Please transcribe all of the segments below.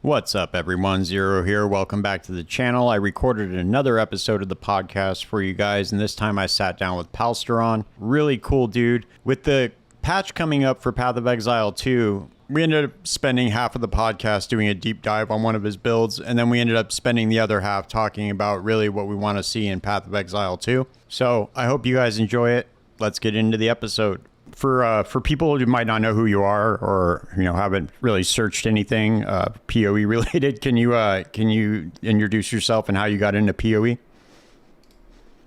What's up, everyone? Zero here. Welcome back to the channel. I recorded another episode of the podcast for you guys, and this time I sat down with Palsteron. Really cool dude. With the patch coming up for Path of Exile 2, we ended up spending half of the podcast doing a deep dive on one of his builds, and then we ended up spending the other half talking about really what we want to see in Path of Exile 2. So I hope you guys enjoy it. Let's get into the episode. For people who might not know who you are, or haven't really searched anything POE related, can you introduce yourself and how you got into POE?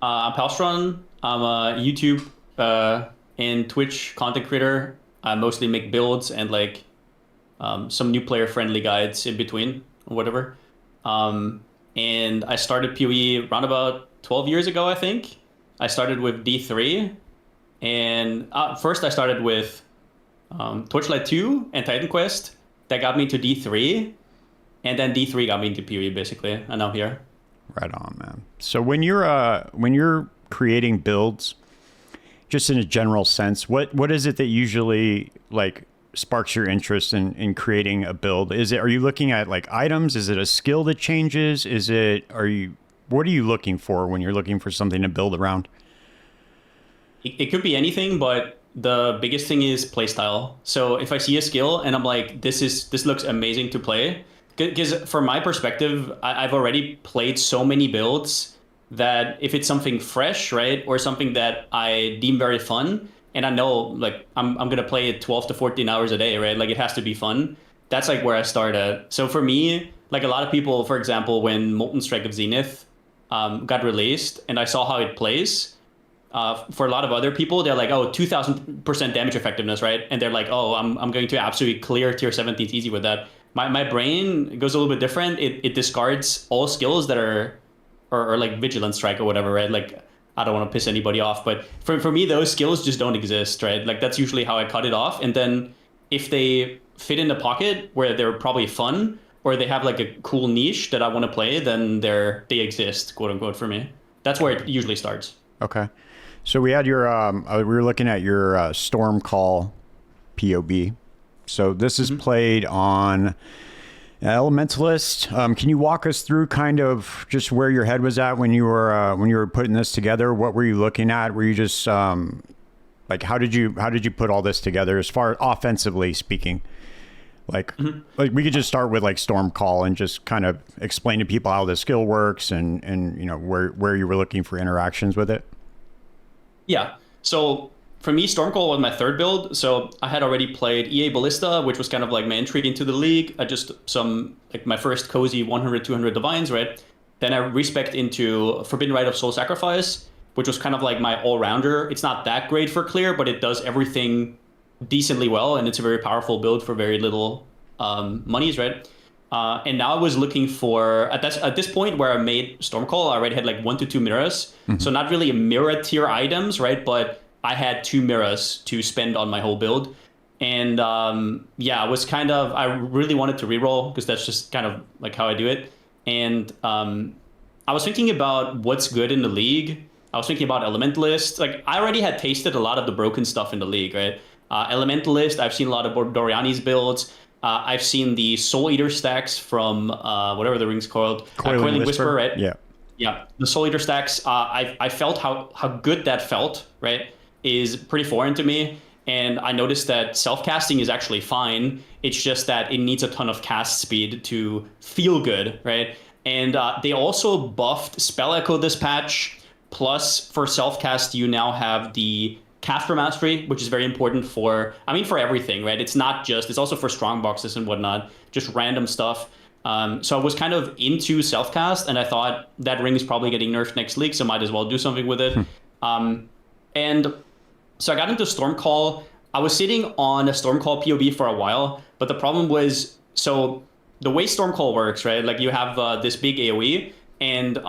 I'm Palsteron. I'm a YouTube and Twitch content creator. I mostly make builds and some new player friendly guides in between or whatever. And I started POE around about 12 years ago, I think. I started with D3. And first I started with Torchlight 2 and Titan Quest. That got me to D3. And then D3 got me into PoE, basically. And now here. Right on, man. So when you're creating builds, just in a general sense, what is it that usually sparks your interest in creating a build? Are you looking at items? Is it a skill that changes? What are you looking for when you're looking for something to build around? It could be anything, but the biggest thing is playstyle. So if I see a skill and I'm like, this looks amazing to play, because from my perspective, I've already played so many builds that if it's something fresh, right, or something that I deem very fun, and I know I'm gonna play it 12 to 14 hours a day, right? It has to be fun. That's where I start at. So for me, a lot of people, for example, when Molten Strike of Zenith got released and I saw how it plays. For a lot of other people, they're like, oh, 2,000% damage effectiveness, right? And they're like, oh, I'm going to absolutely clear tier 17 easy with that. My brain goes a little bit different. It discards all skills that are like Vigilant Strike or whatever, right? I don't want to piss anybody off, but for me, those skills just don't exist, right? That's usually how I cut it off. And then if they fit in the pocket where they're probably fun, or they have a cool niche that I want to play, then they exist, quote unquote, for me. That's where it usually starts. Okay. So we had your, we were looking at your Stormcall POB. So this is played on Elementalist. Can you walk us through kind of just where your head was at when you were putting this together? What were you looking at? Were you just how did you put all this together as far offensively speaking? We could just start with Stormcall and just kind of explain to people how the skill works and where you were looking for interactions with it. Yeah. So for me, Stormcall was my third build. So I had already played EA Ballista, which was kind of my entry into the league. I just my first cozy 100, 200 divines, right? Then I respec into Forbidden Rite of Soul Sacrifice, which was kind of my all-rounder. It's not that great for clear, but it does everything decently well, and it's a very powerful build for very little monies, right? And now I was looking for, at this point where I made Stormcall, I already had 1 to 2 mirrors. Mm-hmm. So not really mirror tier items, right? But I had 2 mirrors to spend on my whole build. And I was I really wanted to reroll because that's just kind of how I do it. And I was thinking about what's good in the league. I was thinking about Elementalist. I already had tasted a lot of the broken stuff in the league, right? Elementalist, I've seen a lot of Doriani's builds. I've seen the Soul Eater stacks from whatever the ring's called. COILING Whisper, right? Yeah. Yeah. The Soul Eater stacks, I felt how good that felt, right? Is pretty foreign to me. And I noticed that self-casting is actually fine. It's just that it needs a ton of cast speed to feel good, right? And they also buffed Spell Echo this patch. Plus, for self-cast, you now have the Caster Mastery, which is very important for everything, right? It's also for strong boxes and whatnot, just random stuff. So I was kind of into self-cast, and I thought that ring is probably getting nerfed next league, so might as well do something with it. And so I got into Stormcall. I was sitting on a Stormcall POB for a while, but the problem was, so the way Stormcall works, right? You have this big AoE, and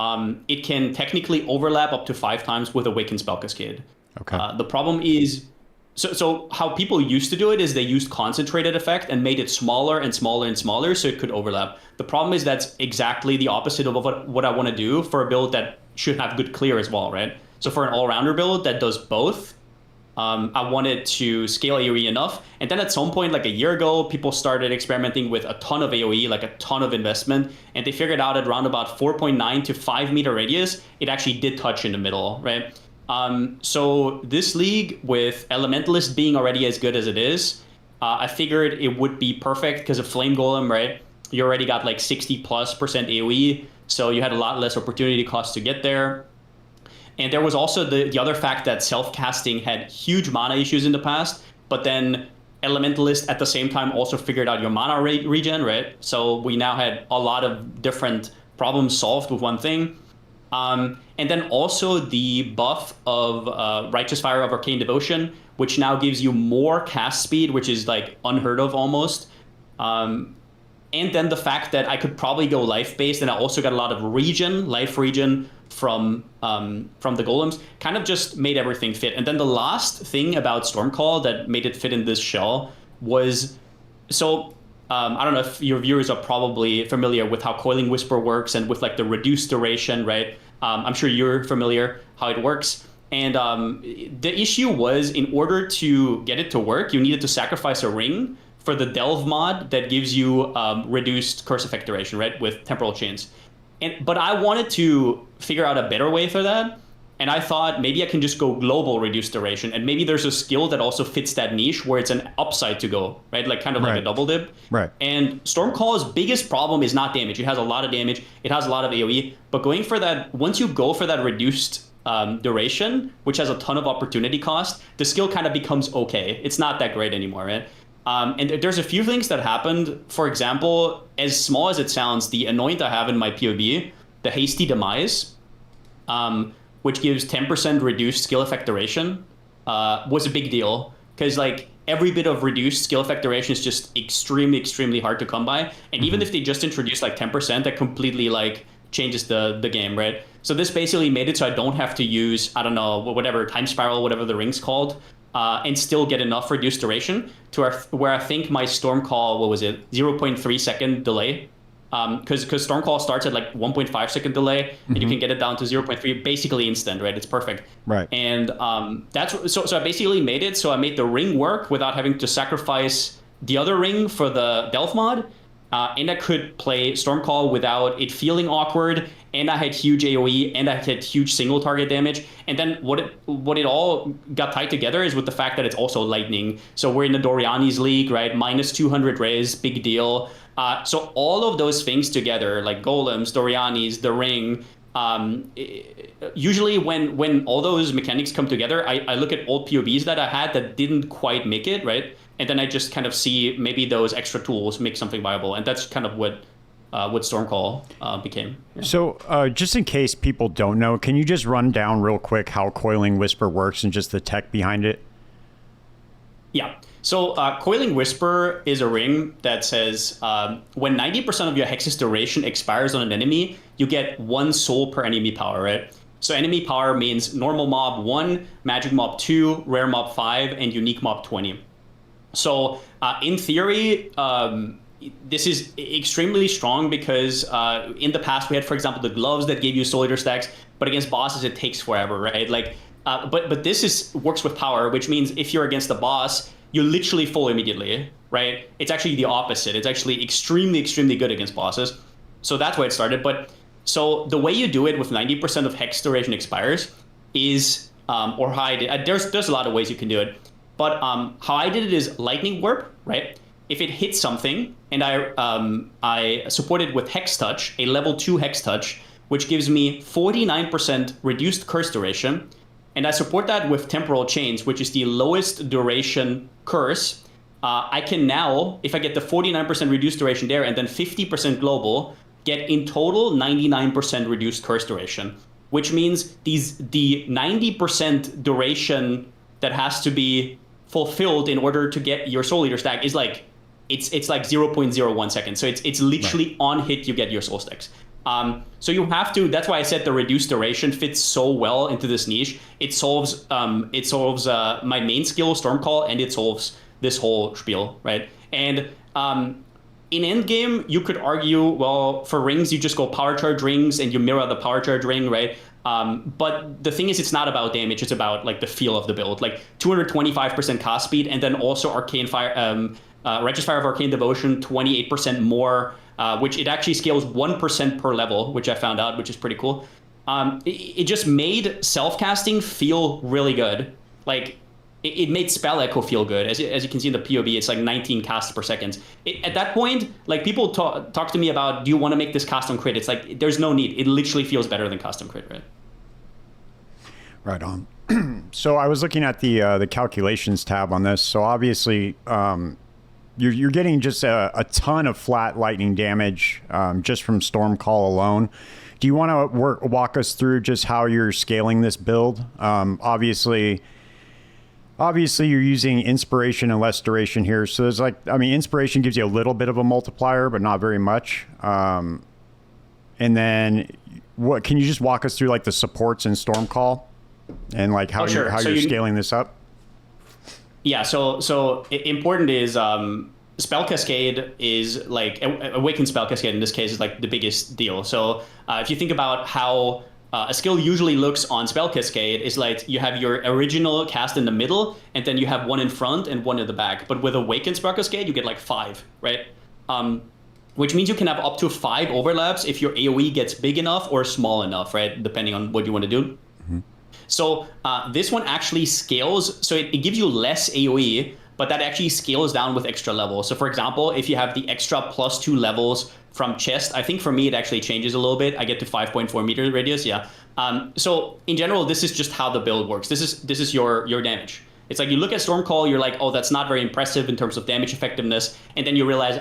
it can technically overlap up to 5 times with Awakened Spell Cascade. Okay. The problem is, so how people used to do it is they used concentrated effect and made it smaller and smaller and smaller so it could overlap. The problem is that's exactly the opposite of what I want to do for a build that should have good clear as well, right? So for an all-rounder build that does both, I wanted to scale AoE enough. And then at some point, like a year ago, people started experimenting with a ton of AoE, like a ton of investment. And they figured out at around about 4.9 to 5 meter radius, it actually did touch in the middle, right? So this league, with Elementalist being already as good as it is, I figured it would be perfect because of Flame Golem, right? You already got like 60+% AoE, so you had a lot less opportunity cost to get there. And there was also the other fact that self-casting had huge mana issues in the past, but then Elementalist at the same time also figured out your mana regen, right? So we now had a lot of different problems solved with one thing. And then also the buff of Righteous Fire of Arcane Devotion, which now gives you more cast speed, which is like unheard of almost. And then the fact that I could probably go life-based, and I also got a lot of life regen from the golems, kind of just made everything fit. And then the last thing about Stormcall that made it fit in this shell was, so I don't know if your viewers are probably familiar with how Coiling Whisper works and with like the reduced duration, right? I'm sure you're familiar how it works. And the issue was, in order to get it to work, you needed to sacrifice a ring for the Delve mod that gives you reduced curse effect duration, right, with temporal chains. But I wanted to figure out a better way for that. And I thought maybe I can just go global reduced duration. And maybe there's a skill that also fits that niche where it's an upside to go, right? Like kind of like a double dip. Right. And Stormcall's biggest problem is not damage. It has a lot of damage. It has a lot of AoE. But going for that, once you go for that reduced duration, which has a ton of opportunity cost, the skill kind of becomes okay. It's not that great anymore, right? And there's a few things that happened. For example, as small as it sounds, the anoint I have in my POB, the Hasty Demise, which gives 10% reduced skill effect duration, was a big deal. Because like every bit of reduced skill effect duration is just extremely, extremely hard to come by. And even if they just introduce like 10%, that completely like changes the game, right? So this basically made it so I don't have to use, I don't know, whatever, Time Spiral, whatever the ring's called, and still get enough reduced duration to where I think my Stormcall, what was it, 0.3 second delay? Because Stormcall starts at like 1.5 second delay, and you can get it down to 0.3, basically instant, right? It's perfect. Right. And so I basically made it so I made the ring work without having to sacrifice the other ring for the Delph mod. And I could play Stormcall without it feeling awkward, and I had huge AoE, and I had huge single target damage. And then what it all got tied together is with the fact that it's also lightning. So we're in the Doriani's League, right? Minus 200 raise, big deal. So all of those things together, like golems, Doriani's, the ring, usually when all those mechanics come together, I look at old POBs that I had that didn't quite make it, right? And then I just kind of see maybe those extra tools make something viable. And that's kind of what Stormcall became. Yeah. So just in case people don't know, can you just run down real quick how Coiling Whisper works and just the tech behind it? Yeah. So Coiling Whisper is a ring that says when 90% of your Hex's duration expires on an enemy, you get 1 soul per enemy power, right? So enemy power means normal mob 1, magic mob 2, rare mob 5, and unique mob 20. So in theory, this is extremely strong because in the past we had, for example, the gloves that gave you soul eater stacks, but against bosses it takes forever, right? Like, but this works with power, which means if you're against the boss, you literally full immediately, right? It's actually the opposite. It's actually extremely, extremely good against bosses. So that's why it started. But so the way you do it with 90% of hex duration expires is, or how I did, there's a lot of ways you can do it. But how I did it is lightning warp, right? If it hits something and I support it with hex touch, a level 2 hex touch, which gives me 49% reduced curse duration, and I support that with temporal chains, which is the lowest duration curse, I can now, if I get the 49% reduced duration there and then 50% global, get in total 99% reduced curse duration, which means the 90% duration that has to be fulfilled in order to get your soul eater stack is like, it's like 0.01 seconds. So it's literally right. On hit, you get your soul stacks. So you have to, that's why I said the reduced duration fits so well into this niche. It solves my main skill, Stormcall, and it solves this whole spiel, right? And in endgame, you could argue, well, for rings, you just go power charge rings and you mirror the power charge ring, right? But the thing is, it's not about damage. It's about like the feel of the build, like 225% cast speed, and then also Arcane Fire, Righteous Fire of Arcane Devotion, 28% more, which it actually scales 1% per level, which I found out, which is pretty cool. It just made self-casting feel really good. Like, it made Spell Echo feel good. As you can see in the POE, it's like 19 casts per second. At that point, like, people talk to me about, do you want to make this cast on crit? It's like, there's no need. It literally feels better than cast on crit, right? Right on. So I was looking at the calculations tab on this. So obviously, you're getting just a ton of flat lightning damage just from Storm Call alone. Do you want to walk us through just how you're scaling this build? Obviously you're using Inspiration and Less Duration here. So there's like, I mean, Inspiration gives you a little bit of a multiplier, but not very much. And then what, can you just walk us through like the supports in Storm Call and like how you're scaling this up? Yeah, so important is Spell Cascade is like Awakened Spell Cascade in this case is like the biggest deal. So if you think about how a skill usually looks on Spell Cascade, is like you have your original cast in the middle, and then you have one in front and one in the back. But with Awakened Spell Cascade, you get like 5, right? Which means you can have up to 5 overlaps if your AoE gets big enough or small enough, right? Depending on what you want to do. Mm-hmm. So this one actually scales, so it gives you less AoE, but that actually scales down with extra levels. So for example, if you have the extra +2 levels from chest, I think for me it actually changes a little bit. I get to 5.4 meter radius, yeah. So in general, this is just how the build works. This is your damage. It's like you look at Storm Call, you're like, oh, that's not very impressive in terms of damage effectiveness. And then you realize,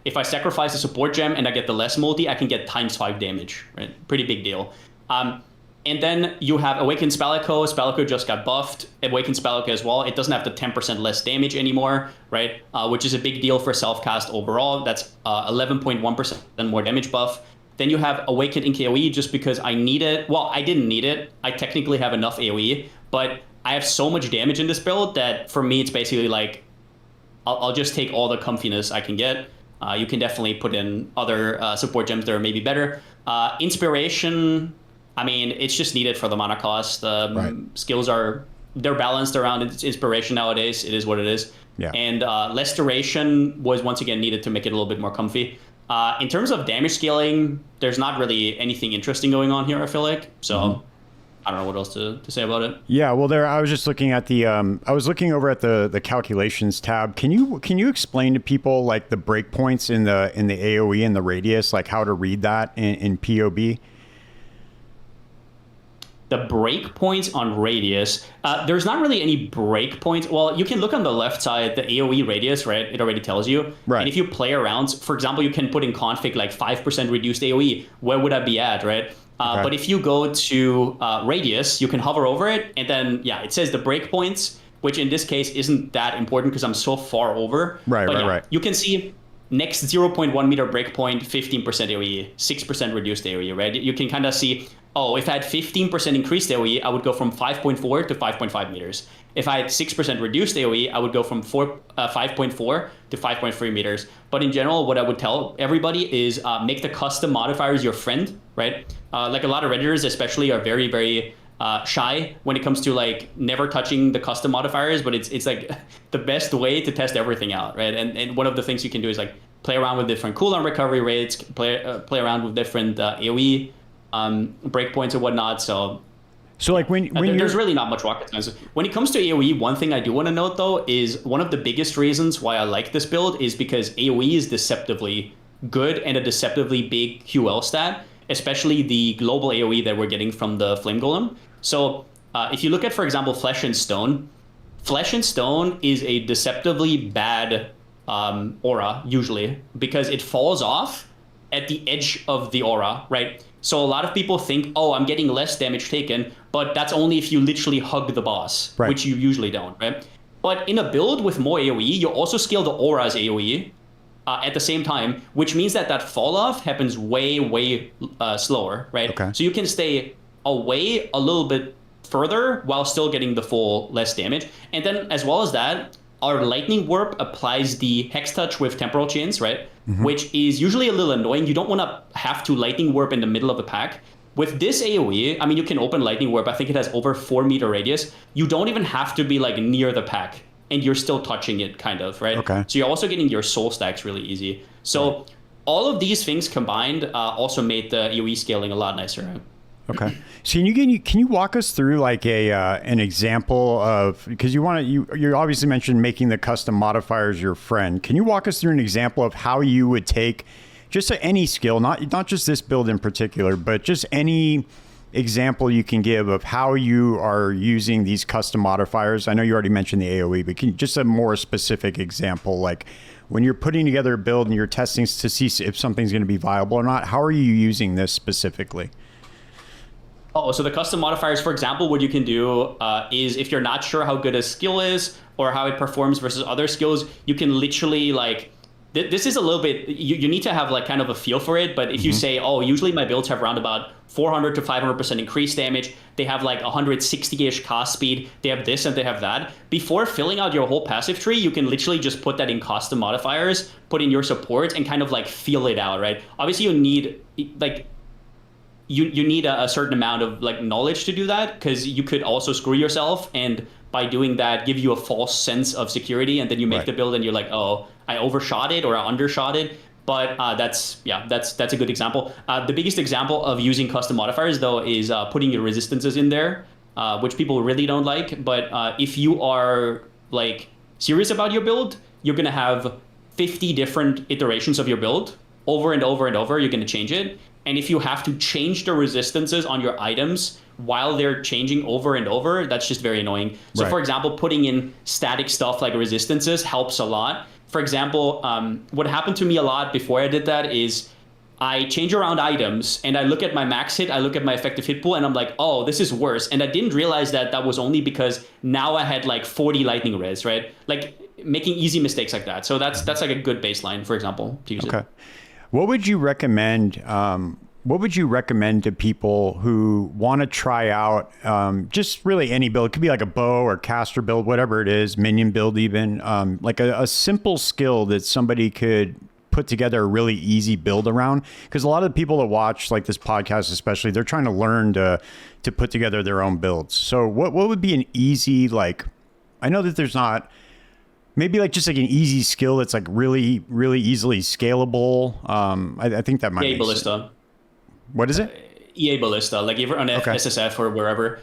if I sacrifice a support gem and I get the less multi, I can get ×5 damage, right? Pretty big deal. And then you have Awakened Spell Echo. Spell Echo just got buffed. Awakened Spell Echo as well. It doesn't have the 10% less damage anymore, right? Which is a big deal for self-cast overall. That's 11.1% more damage buff. Then you have Awakened Ink AoE just because I need it. Well, I didn't need it. I technically have enough AoE, but I have so much damage in this build that for me, it's basically like, I'll just take all the comfiness I can get. You can definitely put in other support gems that are maybe better. Inspiration, I mean, it's just needed for the mana cost. Right. Skills they're balanced around Inspiration nowadays. It is what it is. Yeah. And Less Duration was once again needed to make it a little bit more comfy. In terms of damage scaling, there's not really anything interesting going on here, I feel like. So I don't know what else to say about it. Yeah, well, I was just looking at I was looking over at the calculations tab. Can you explain to people like the breakpoints in the AoE and the radius, like how to read that in POB? The breakpoints on radius, there's not really any breakpoints. Well, you can look on the left side, the AoE radius, right? It already tells you. Right. And if you play around, for example, you can put in config like 5% reduced AoE. Where would I be at, right? Okay. But if you go to radius, you can hover over it, and then, yeah, it says the breakpoints, which in this case isn't that important because I'm so far over. Right. You can see next 0.1 meter breakpoint, 15% AoE, 6% reduced AoE, right? You can kind of see, if I had 15% increased AoE, I would go from 5.4 to 5.5 meters. If I had 6% reduced AoE, I would go from 5.4 to 5.3 meters. But in general, what I would tell everybody is make the custom modifiers your friend, right? Like a lot of Redditors especially are very, very shy when it comes to like never touching the custom modifiers, but it's like the best way to test everything out, right? And one of the things you can do is like play around with different cooldown recovery rates, play around with different AoE breakpoints and whatnot. So like when there's really not much rocket science. When it comes to AoE, one thing I do want to note though is one of the biggest reasons why I like this build is because AoE is deceptively good and a deceptively big QL stat, especially the global AoE that we're getting from the Flame Golem. So if you look at, for example, Flesh and Stone is a deceptively bad aura usually because it falls off at the edge of the aura, right? So a lot of people think, I'm getting less damage taken, but that's only if you literally hug the boss, right, which you usually don't, right? But in a build with more AoE, you also scale the aura's AoE at the same time, which means that fall off happens way, way slower, right? Okay. So you can stay away a little bit further while still getting the full less damage. And then as well as that, our lightning warp applies the hex touch with temporal chains, right? Which is usually a little annoying. You don't want to have to lightning warp in the middle of the pack. With this AoE, I mean, you can open lightning warp. I think it has over 4-meter radius. You don't even have to be like near the pack, and you're still touching it, kind of, right? Okay. So you're also getting your soul stacks really easy. So all of these things combined also made the AoE scaling a lot nicer. Okay. So can you walk us through like an example of, because you obviously mentioned making the custom modifiers your friend. Can you walk us through an example of how you would take just any skill, not just this build in particular, but just any example you can give of how you are using these custom modifiers? I know you already mentioned the AoE, but can you just a more specific example, like when you're putting together a build and you're testing to see if something's going to be viable or not, how are you using this specifically? Oh, so the custom modifiers, for example, what you can do is if you're not sure how good a skill is or how it performs versus other skills, you can literally like, this is a little bit, you need to have like kind of a feel for it. But if you say, oh, usually my builds have around about 400 to 500% increased damage, they have like 160-ish cast speed, they have this and they have that. Before filling out your whole passive tree, you can literally just put that in custom modifiers, put in your support and kind of like feel it out, right? Obviously you need like, you need a certain amount of like knowledge to do that, because you could also screw yourself and by doing that give you a false sense of security, and then you make the build and you're like, oh, I overshot it or I undershot it. But that's a good example. The biggest example of using custom modifiers though is putting your resistances in there, which people really don't like. But if you are like serious about your build, you're gonna have 50 different iterations of your build over and over and over. You're gonna change it. And if you have to change the resistances on your items while they're changing over and over, that's just very annoying. So for example, putting in static stuff like resistances helps a lot. For example, what happened to me a lot before I did that is I change around items and I look at my max hit, I look at my effective hit pool, and I'm like, oh, this is worse. And I didn't realize that that was only because now I had like 40 lightning res, right? Like making easy mistakes like that. So that's like a good baseline, for example, to use it. What would you recommend? What would you recommend to people who want to try out just really any build? It could be like a bow or caster build, whatever it is, minion build even, like a simple skill that somebody could put together a really easy build around. Because a lot of the people that watch like this podcast, especially, they're trying to learn to put together their own builds. So what would be an easy, like, I know that there's not, maybe like just like an easy skill that's like really, really easily scalable. I think that might be Ballista. What is it? EA Ballista, like if you're on SSF or wherever.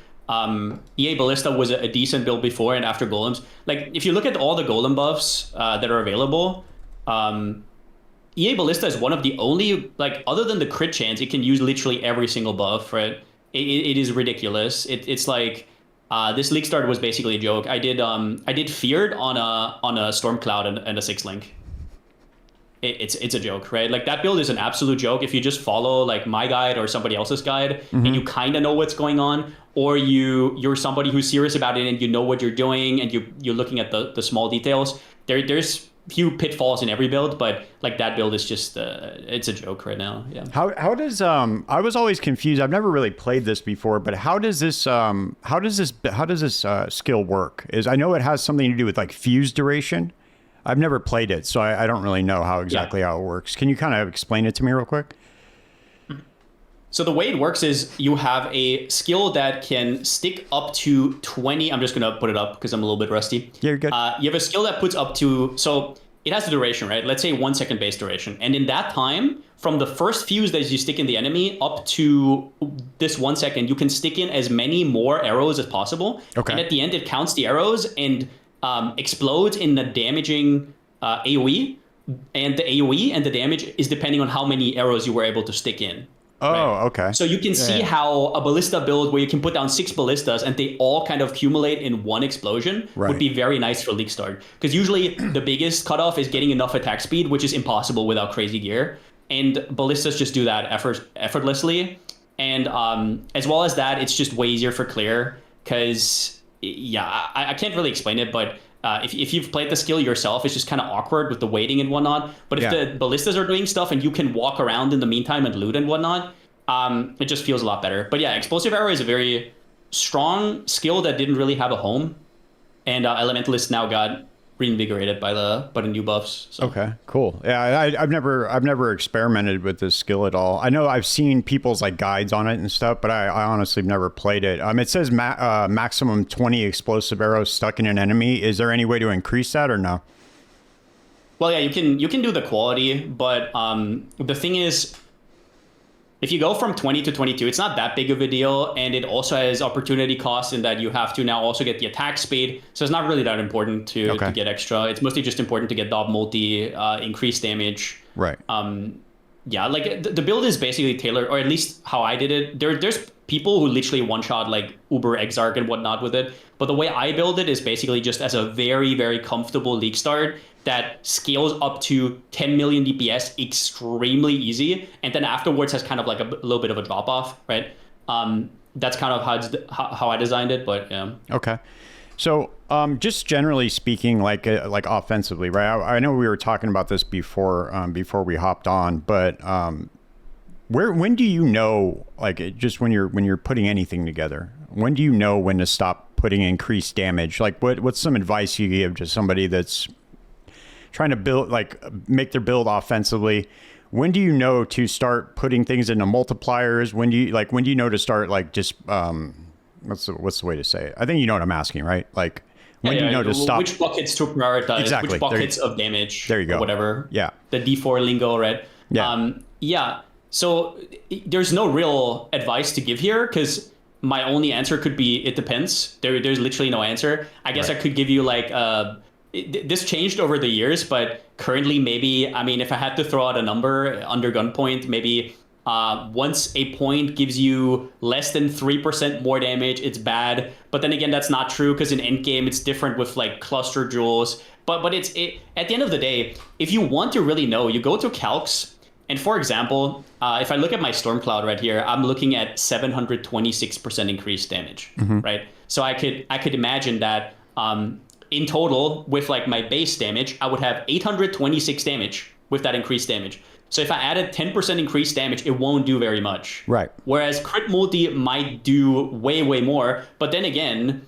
EA Ballista was a decent build before and after golems. Like if you look at all the golem buffs that are available, EA Ballista is one of the only, like other than the crit chance, it can use literally every single buff, right? It is ridiculous. It's like this league start was basically a joke. I did feared on a storm cloud and a 6-link. It's a joke, right? Like that build is an absolute joke if you just follow like my guide or somebody else's guide and you kind of know what's going on, or you're somebody who's serious about it and you know what you're doing and you're looking at the small details. There's few pitfalls in every build, but like that build is just it's a joke right now. Yeah. How does I was always confused. I've never really played this before, but how does this skill work? Is I know it has something to do with like fuse duration. I've never played it, so I don't really know how exactly how it works. Can you kind of explain it to me real quick? So the way it works is you have a skill that can stick up to 20. I'm just going to put it up because I'm a little bit rusty. Yeah, you're good. You have a skill that puts up to, so it has a duration, right? Let's say 1 second base duration. And in that time, from the first fuse that you stick in the enemy up to this 1 second, you can stick in as many more arrows as possible. Okay. And at the end, it counts the arrows and explodes in the damaging AoE, and the AoE and the damage is depending on how many arrows you were able to stick in. Oh, right? Okay. So you can see how a ballista build where you can put down 6 ballistas and they all kind of accumulate in one explosion would be very nice for League Start. Because usually the biggest cutoff is getting enough attack speed, which is impossible without crazy gear. And ballistas just do that effortlessly. And as well as that, it's just way easier for clear because... Yeah, I can't really explain it, but if you've played the skill yourself, it's just kind of awkward with the waiting and whatnot. But if the ballistas are doing stuff and you can walk around in the meantime and loot and whatnot, it just feels a lot better. But yeah, Explosive Arrow is a very strong skill that didn't really have a home. And Elementalists now got reinvigorated by the new buffs. So. Okay, cool. Yeah, I've never experimented with this skill at all. I know I've seen people's like guides on it and stuff, but I honestly have never played it. It says maximum 20 explosive arrows stuck in an enemy. Is there any way to increase that or no? Well, yeah, you can do the quality, but the thing is, if you go from 20 to 22, it's not that big of a deal, and it also has opportunity cost in that you have to now also get the attack speed. So it's not really that important to get extra. It's mostly just important to get Dob multi, increase damage. Right. Yeah, like the build is basically tailored, or at least how I did it. There's people who literally one-shot like Uber Exarch and whatnot with it. But the way I build it is basically just as a very, very comfortable league start that scales up to 10 million DPS extremely easy. And then afterwards has kind of like a little bit of a drop off, right? That's kind of how I designed it, but yeah. Okay. So just generally speaking, like offensively, right? I know we were talking about this before we hopped on, but when do you know, like just when you're putting anything together, when do you know when to stop putting increased damage? Like what's some advice you give to somebody that's trying to build, like make their build offensively? When do you know to start putting things into multipliers? When do you know to start like just what's the way to say it? I think you know what I'm asking, right? Like when do you know to stop? Which buckets to prioritize? Exactly. Which buckets of damage? There you go. Or whatever. Yeah. The D4 lingo, right? Yeah. Yeah. So there's no real advice to give here because my only answer could be it depends. There's literally no answer. I guess I could give you like this changed over the years, but currently maybe, I mean, if I had to throw out a number under gunpoint, maybe once a point gives you less than 3% more damage, it's bad. But then again, that's not true because in endgame, it's different with like cluster jewels. But at the end of the day, if you want to really know, you go to calcs. And for example, if I look at my Stormcloud right here, I'm looking at 726% increased damage, right? So I could imagine that in total with like my base damage, I would have 826 damage with that increased damage. So if I added 10% increased damage, it won't do very much. Right. Whereas crit multi might do way, way more. But then again,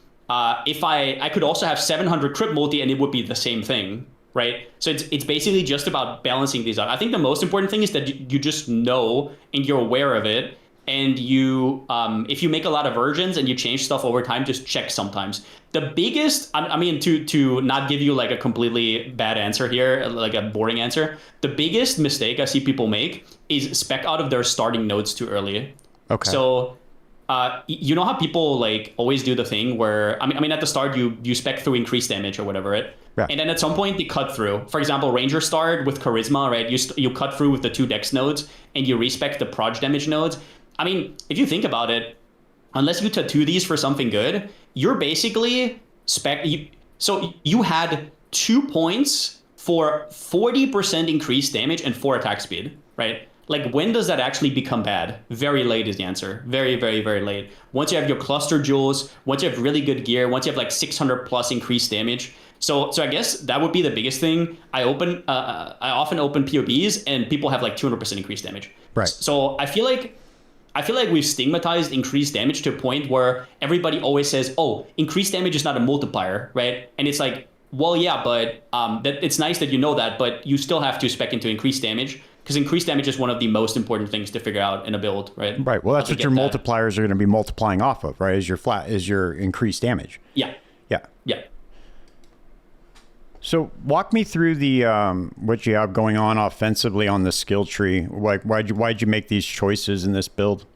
if I could also have 700 crit multi and it would be the same thing. Right. So it's basically just about balancing these out. I think the most important thing is that you just know and you're aware of it. And you if you make a lot of versions and you change stuff over time, just check sometimes. The biggest, I mean, to not give you like a completely bad answer here, like a boring answer, the biggest mistake I see people make is spec out of their starting nodes too early. Okay. So you know how people like always do the thing where, I mean, at the start you spec through increased damage or whatever, right? Yeah. And then at some point they cut through. For example, Ranger start with Charisma, right? You cut through with the 2 dex nodes and you respec the proj damage nodes. I mean, if you think about it, unless you tattoo these for something good, you're basically so you had 2 points for 40% increased damage and 4 attack speed, right? Like, when does that actually become bad? Very late is the answer. Very, very, very late. Once you have your cluster jewels, once you have really good gear, once you have like 600 plus increased damage. So I guess that would be the biggest thing. I often open POBs and people have like 200% increased damage. Right. So I feel like we've stigmatized increased damage to a point where everybody always says, oh, increased damage is not a multiplier, right? And it's like, well, yeah, but that it's nice that you know that, but you still have to spec into increased damage because increased damage is one of the most important things to figure out in a build, right? Right. Well, that's what your multipliers are going to be multiplying off of, right? Is your increased damage. Yeah. Yeah. Yeah. So walk me through the what you have going on offensively on the skill tree. Like, why'd you make these choices in this build?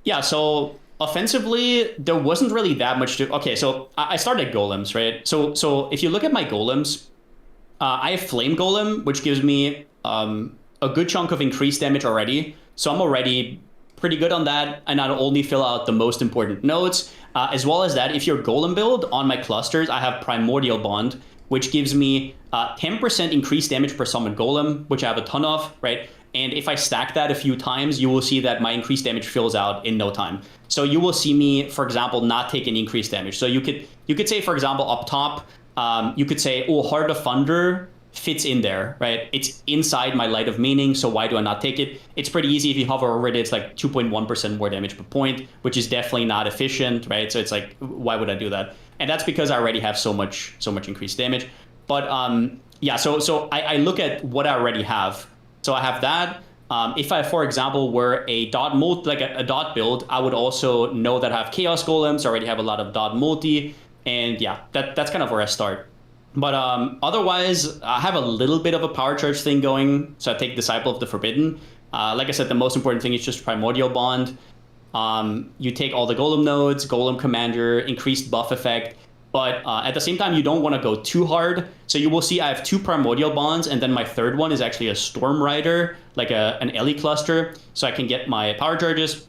Yeah, so offensively, there wasn't really that much to. Okay, so I started golems, right? So if you look at my golems, I have flame golem, which gives me a good chunk of increased damage already. So I'm already pretty good on that, and I'll only fill out the most important nodes. As well as that, if you're golem build on my clusters, I have primordial bond, which gives me 10% increased damage per summoned golem, which I have a ton of, right? And if I stack that a few times, you will see that my increased damage fills out in no time. So you will see me, for example, not take any increased damage. So you could say, for example, up top, you could say, oh, Heart of Thunder fits in there, right? It's inside my Light of Meaning, so why do I not take it? It's pretty easy. If you hover over it, it's like 2.1% more damage per point, which is definitely not efficient, right? So it's like, why would I do that? And that's because I already have so much increased damage. But yeah, so I look at what I already have. So I have that. If I, for example, were a dot dot build, I would also know that I have Chaos Golems, already have a lot of dot multi, and yeah, that's kind of where I start. But otherwise, I have a little bit of a power charge thing going. So I take Disciple of the Forbidden. Like I said, the most important thing is just Primordial Bond. You take all the Golem nodes, Golem Commander, increased buff effect. But at the same time, you don't want to go too hard. So you will see I have 2 Primordial Bonds, and then my third one is actually a Storm Rider, like an Ellie cluster, so I can get my power charges.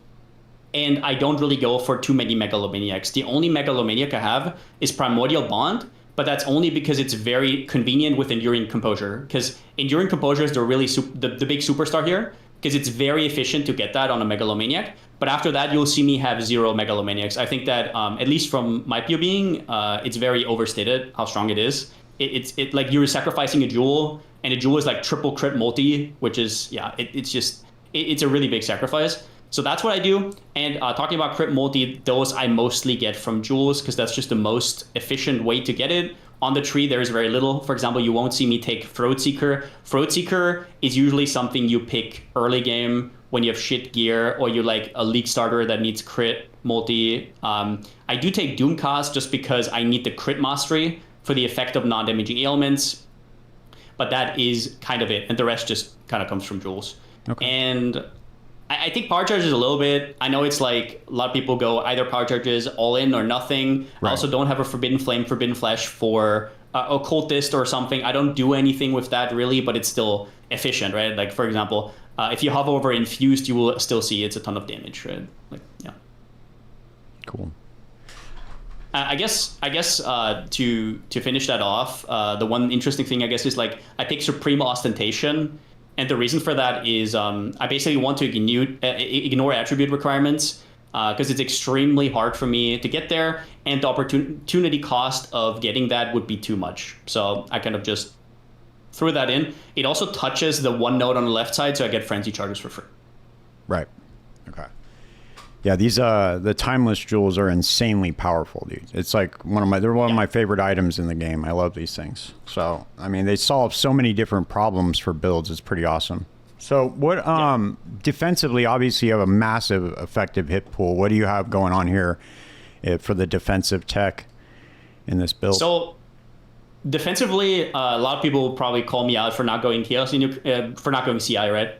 And I don't really go for too many Megalomaniacs. The only Megalomaniac I have is Primordial Bond, but that's only because it's very convenient with Enduring Composure. Because Enduring Composure is the really the big superstar here, because it's very efficient to get that on a Megalomaniac. But after that, you'll see me have 0 Megalomaniacs. I think that, at least from my POE, it's very overstated how strong it is. It's like you're sacrificing a jewel, and a jewel is like triple crit multi, which is, yeah, it's a really big sacrifice. So that's what I do. And talking about crit multi, those I mostly get from jewels, because that's just the most efficient way to get it. On the tree, there is very little. For example, you won't see me take Throat Seeker. Throat Seeker is usually something you pick early game when you have shit gear, or you're like a League starter that needs crit multi. I do take Doomcast just because I need the crit mastery for the effect of non-damaging ailments. But that is kind of it. And the rest just kind of comes from jewels. Okay. And I think power charges a little bit. I know it's like a lot of people go either power charges all in or nothing. Right. I also don't have a Forbidden Flame, Forbidden Flesh for Occultist or something. I don't do anything with that really, but it's still efficient, right? Like, for example, if you hover over Infused, you will still see it's a ton of damage, right? Like, yeah. Cool. I guess to finish that off, the one interesting thing I guess is like I pick Supreme Ostentation. And the reason for that is I basically want to ignore attribute requirements because it's extremely hard for me to get there, and the opportunity cost of getting that would be too much. So I kind of just threw that in. It also touches the one node on the left side, so I get Frenzy Charges for free. Right. Okay. Yeah, these the timeless jewels are insanely powerful, dude. It's like they're one of my favorite items in the game. I love these things. So, I mean, they solve so many different problems for builds. It's pretty awesome. So, what defensively, obviously you have a massive effective hit pool. What do you have going on here for the defensive tech in this build? So, defensively, a lot of people will probably call me out for not going Chaos, for not going CI, right?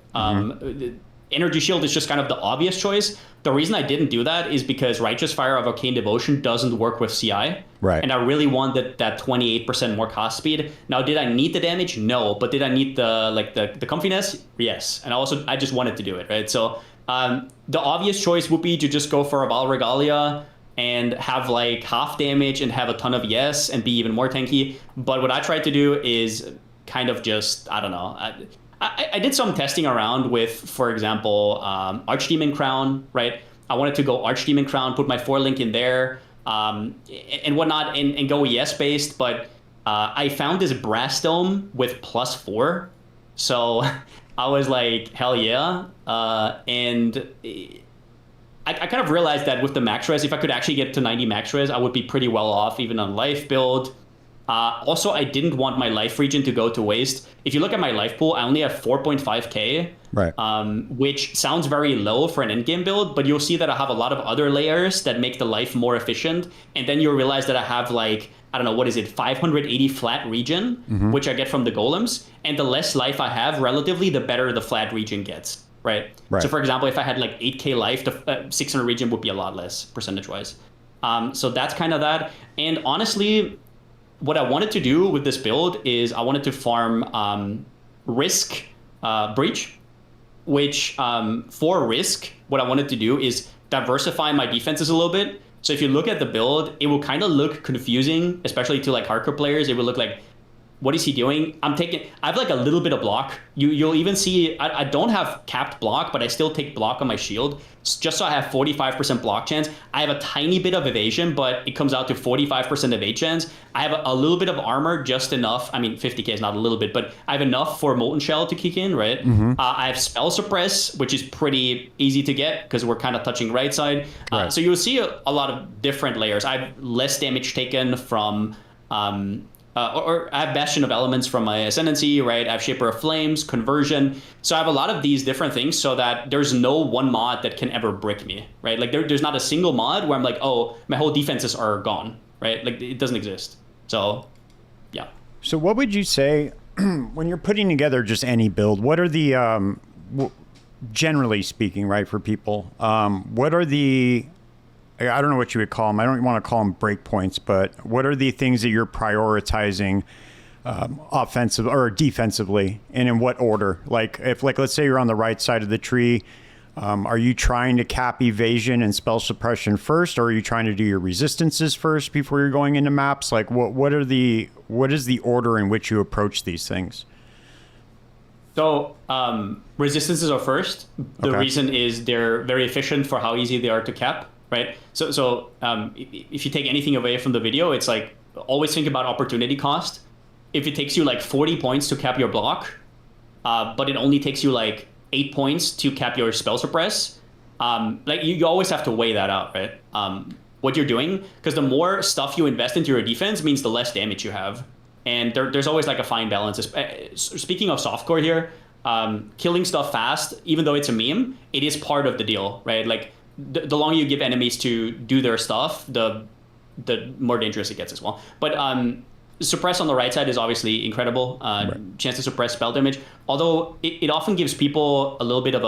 Energy Shield is just kind of the obvious choice. The reason I didn't do that is because Righteous Fire of Arcane Devotion doesn't work with CI. Right. And I really wanted that 28% more cost speed. Now, did I need the damage? No. But did I need the comfiness? Yes. And I just wanted to do it, right? So the obvious choice would be to just go for a Val Regalia and have like half damage and have a ton of yes and be even more tanky. But what I tried to do is kind of just, I don't know. I did some testing around with, for example, Archdemon Crown, right? I wanted to go Archdemon Crown, put my 4-link in there, and whatnot, and go ES-based, but I found this Brass Dome with +4, so I was like, hell yeah, and I kind of realized that with the max res, if I could actually get to 90 max res, I would be pretty well off, even on life build. Also, I didn't want my life region to go to waste. If you look at my life pool, I only have 4.5k, right? Which sounds very low for an endgame build, but you'll see that I have a lot of other layers that make the life more efficient. And then you'll realize that I have like, I don't know, what is it, 580 flat region, which I get from the golems. And the less life I have relatively, the better the flat region gets, right? So for example, if I had like 8k life, the 600 region would be a lot less percentage-wise. So that's kind of that. And honestly, what I wanted to do with this build is I wanted to farm Risk Breach, which for Risk, what I wanted to do is diversify my defenses a little bit. So if you look at the build, it will kind of look confusing, especially to like hardcore players. It will look like what is he doing? I have like a little bit of block. You'll even see, I don't have capped block, but I still take block on my shield, just so I have 45% block chance. I have a tiny bit of evasion, but it comes out to 45% evade chance. I have a little bit of armor, just enough. I mean, 50k is not a little bit, but I have enough for Molten Shell to kick in, right? I have Spell Suppress, which is pretty easy to get because we're kind of touching right side. Right. So you'll see a lot of different layers. I have less damage taken from... or I have Bastion of Elements from my Ascendancy, right? I have Shaper of Flames, Conversion. So I have a lot of these different things so that there's no one mod that can ever brick me, right? Like there's not a single mod where I'm like, oh, my whole defenses are gone, right? Like it doesn't exist. So, yeah. So what would you say when you're putting together just any build, what are the, generally speaking, right, for people, what are the, I don't know what you would call them. I don't want to call them breakpoints, but what are the things that you're prioritizing offensive or defensively, and in what order? Like if, like, let's say you're on the right side of the tree, are you trying to cap evasion and spell suppression first, or are you trying to do your resistances first before you're going into maps? Like what is the order in which you approach these things? So resistances are first. The reason is they're very efficient for how easy they are to cap. Right. So if you take anything away from the video, it's like always think about opportunity cost. If it takes you like 40 points to cap your block, but it only takes you like 8 points to cap your spell suppress, like you always have to weigh that out, right? What you're doing, because the more stuff you invest into your defense means the less damage you have. And there's always like a fine balance. Speaking of softcore here, killing stuff fast, even though it's a meme, it is part of the deal, right? Like, the longer you give enemies to do their stuff, the more dangerous it gets as well. But suppress on the right side is obviously incredible. Right. Chance to suppress spell damage. Although it often gives people a little bit of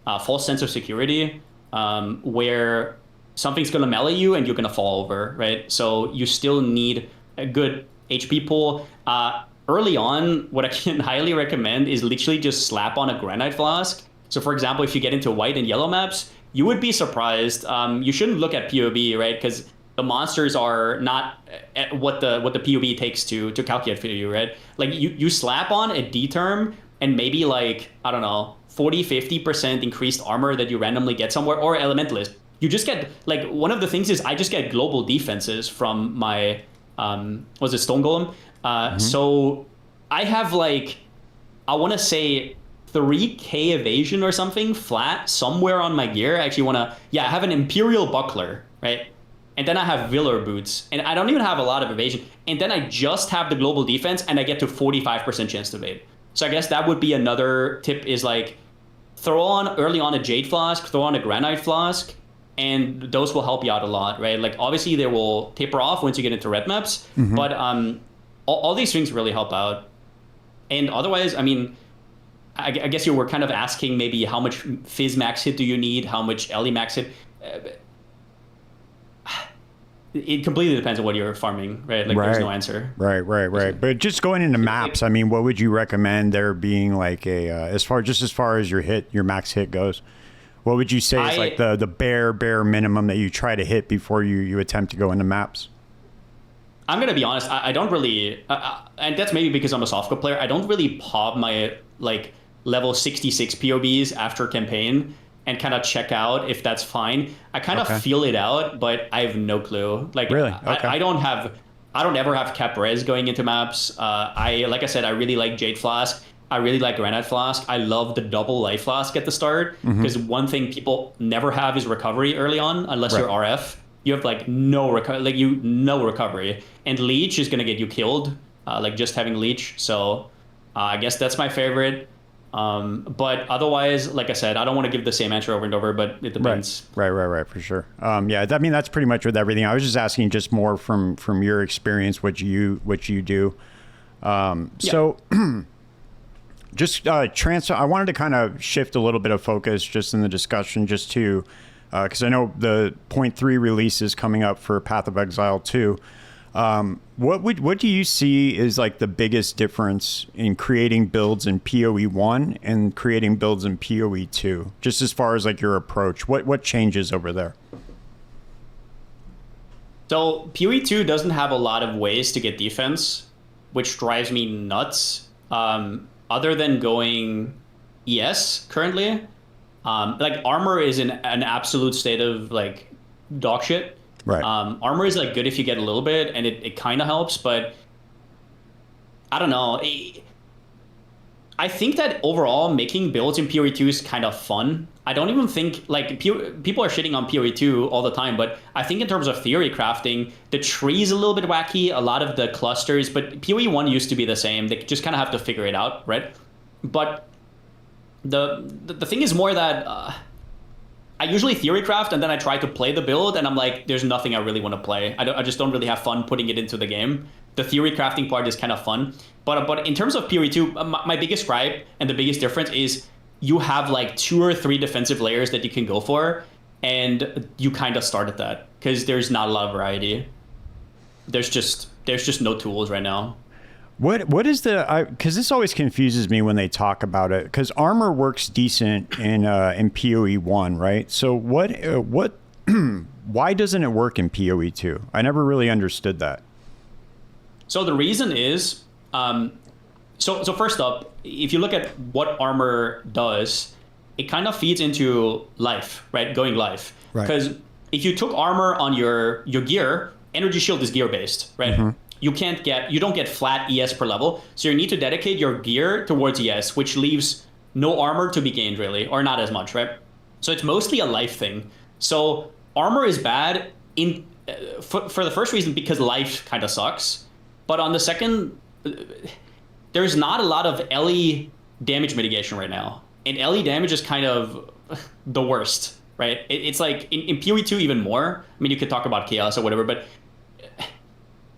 a false sense of security, where something's going to melee you and you're going to fall over, right? So you still need a good HP pool. Early on, what I can highly recommend is literally just slap on a Granite Flask. So for example, if you get into white and yellow maps, you would be surprised. You shouldn't look at POE, right? Because the monsters are not at what the POE takes to calculate for you, right? Like you slap on a D term and maybe like, I don't know, 40-50% increased armor that you randomly get somewhere, or Elementalist. You just get, like, one of the things is I just get global defenses from my, was it Stone Golem? So I have like, I want to say 3k evasion or something flat somewhere on my gear. I actually want to, I have an Imperial Buckler, right? And then I have Viller Boots, and I don't even have a lot of evasion. And then I just have the global defense, and I get to 45% chance to evade. So I guess that would be another tip, is like throw on early on a Jade Flask, throw on a Granite Flask, and those will help you out a lot, right? Like obviously they will taper off once you get into red maps, but all these things really help out. And otherwise, I mean, I guess you were kind of asking maybe how much Fizz max hit do you need, how much Ellie max hit. It completely depends on what you're farming, right? Like there's no answer. Right. But just going into maps, I mean, what would you recommend there being like a as far as your max hit goes? What would you say is like the bare minimum that you try to hit before you attempt to go into maps? I'm gonna be honest. I don't really, and that's maybe because I'm a softcore player. I don't really pop my like level 66 POBs after campaign and kind of check out if that's fine. I kind of feel it out, but I have no clue. Like, really? Okay. I don't ever have cap res going into maps. Like I said, I really like Jade Flask. I really like Granite Flask. I love the double Life Flask at the start, because one thing people never have is recovery early on, unless you're RF. You have like no recovery, and Leech is gonna get you killed, like just having Leech. So I guess that's my favorite. But otherwise, like I said, I don't want to give the same answer over and over, but it depends. Right, for sure. Yeah, I mean, that's pretty much with everything. I was just asking just more from your experience, what you do. So just transfer. I wanted to kind of shift a little bit of focus just in the discussion, just to, because I know the 0.3 release is coming up for Path of Exile 2. What do you see is like the biggest difference in creating builds in POE1 and creating builds in POE2? Just as far as like your approach, what changes over there? So POE2 doesn't have a lot of ways to get defense. which drives me nuts. Other than going ES currently, like armor is in an absolute state of like dog shit. Right. Armor is like good if you get a little bit, and it kind of helps, but I don't know. I think that overall making builds in POE2 is kind of fun. I don't even think like people are shitting on POE2 all the time, but I think in terms of theory crafting, the tree is a little bit wacky, a lot of the clusters, but POE1 used to be the same. They just kind of have to figure it out, right? But the thing is more that I usually theory craft and then I try to play the build and I'm like, there's nothing I really want to play. I just don't really have fun putting it into the game. The theory crafting part is kind of fun. But in terms of POE2, my biggest gripe and the biggest difference is you have like 2 or 3 defensive layers that you can go for, and you kind of start at that because there's not a lot of variety. There's just no tools right now. What is the, because this always confuses me when they talk about it, because armor works decent in POE1, right? So what why doesn't it work in POE2? I never really understood that. So the reason is, so first up, if you look at what armor does, it kind of feeds into life, right? Going life. Right. Because if you took armor on your gear, energy shield is gear based, right? Mm-hmm. You don't get flat ES per level. So you need to dedicate your gear towards ES, which leaves no armor to be gained really, or not as much, right? So it's mostly a life thing. So armor is bad for the first reason because life kind of sucks. But on the second, there's not a lot of LE damage mitigation right now. And LE damage is kind of the worst, right? It's like in POE2 even more. I mean, you could talk about chaos or whatever, but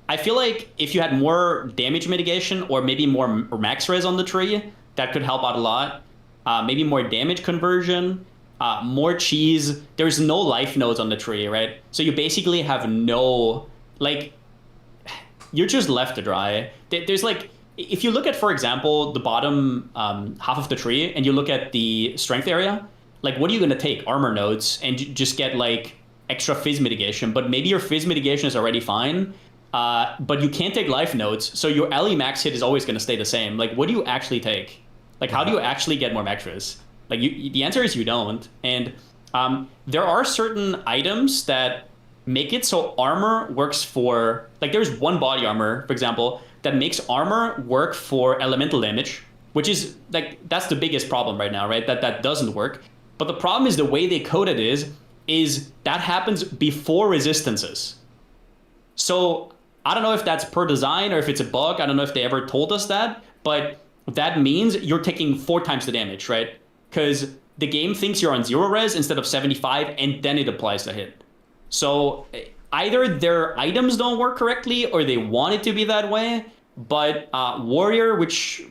I feel like if you had more damage mitigation or maybe more max res on the tree, that could help out a lot. Maybe more damage conversion, more cheese. There's no life nodes on the tree, right? So you basically have no, like, you're just left to dry. There's like, if you look at, for example, the bottom half of the tree and you look at the strength area, like what are you going to take? Armor nodes and just get like extra fizz mitigation, but maybe your fizz mitigation is already fine. But you can't take life nodes, so your LE max hit is always going to stay the same. Like, what do you actually take? Like, how do you actually get more max fizz? Like, the answer is you don't. And there are certain items that make it so armor works for, like, there's one body armor, for example, that makes armor work for elemental damage, which is, like, that's the biggest problem right now, right? That doesn't work. But the problem is the way they code it is that happens before resistances. So I don't know if that's per design or if it's a bug. I don't know if they ever told us that, but that means you're taking 4 times the damage, right? Because the game thinks you're on 0 res instead of 75, and then it applies the hit. So either their items don't work correctly or they want it to be that way, but Warrior, which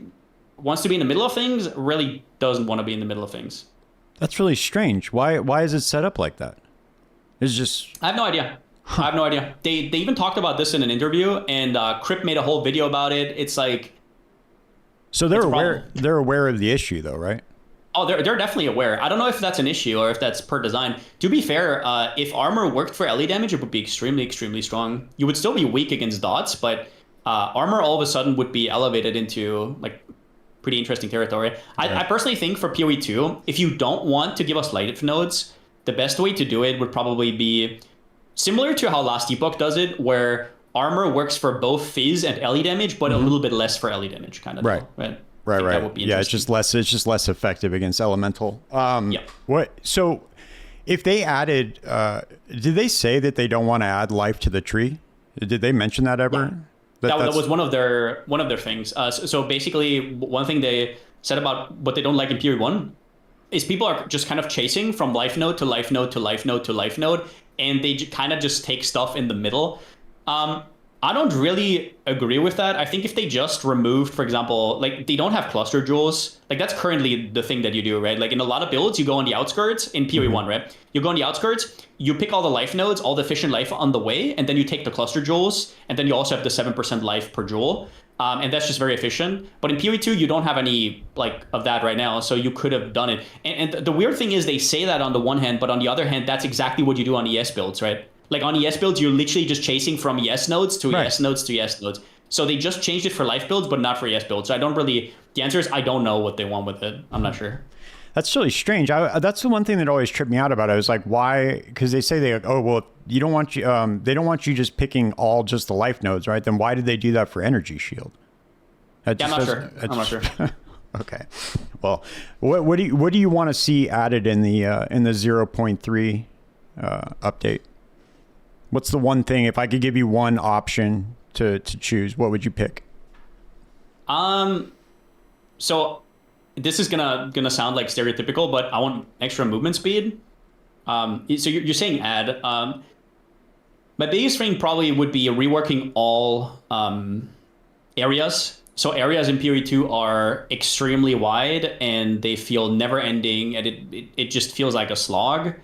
wants to be in the middle of things, really doesn't want to be in the middle of things. That's really strange. Why is it set up like that? It's just... I have no idea. I have no idea. They even talked about this in an interview, and Crip made a whole video about it. It's like... So they're aware. They're aware of the issue, though, right? Oh, they're definitely aware. I don't know if that's an issue or if that's per design. To be fair, if armor worked for LE damage, it would be extremely, extremely strong. You would still be weak against dots, but armor all of a sudden would be elevated into like pretty interesting territory. Yeah. I personally think for POE2, if you don't want to give us light nodes, the best way to do it would probably be similar to how Last Epoch does it, where armor works for both fizz and LE damage, but a little bit less for LE damage, kind of. Right. Deal, right. Right. That would be it's just less effective against elemental. Yeah. What? So, if they added, did they say that they don't want to add life to the tree? Did they mention that ever? Yeah. That was one of their things. So basically, one thing they said about what they don't like in POE1 is people are just kind of chasing from life node to life node to life node to life node, and they kind of just take stuff in the middle. I don't really agree with that. I think if they just removed, for example, like they don't have cluster jewels, like that's currently the thing that you do, right? Like in a lot of builds, you go on the outskirts in POE1, right? You go on the outskirts, you pick all the life nodes, all the efficient life on the way, and then you take the cluster jewels, and then you also have the 7% life per jewel. And that's just very efficient. But in POE2, you don't have any like of that right now, so you could have done it. And the weird thing is they say that on the one hand, but on the other hand, that's exactly what you do on ES builds, right? Like on ES builds, you're literally just chasing from ES nodes to ES nodes to ES nodes. So they just changed it for life builds, but not for ES builds. So the answer is I don't know what they want with it. I'm not sure. That's really strange. That's the one thing that always tripped me out about it. I was like, why? Because they say they don't want you just picking just the life nodes, right? Then why did they do that for energy shield? I'm not sure. Okay. Well, what do you want to see added in the 0.3 update? What's the one thing, if I could give you one option to choose, what would you pick? So this is gonna sound like stereotypical, but I want extra movement speed. So you're saying add. My biggest thing probably would be reworking all areas. So areas in POE2 are extremely wide and they feel never ending, and it just feels like a slog.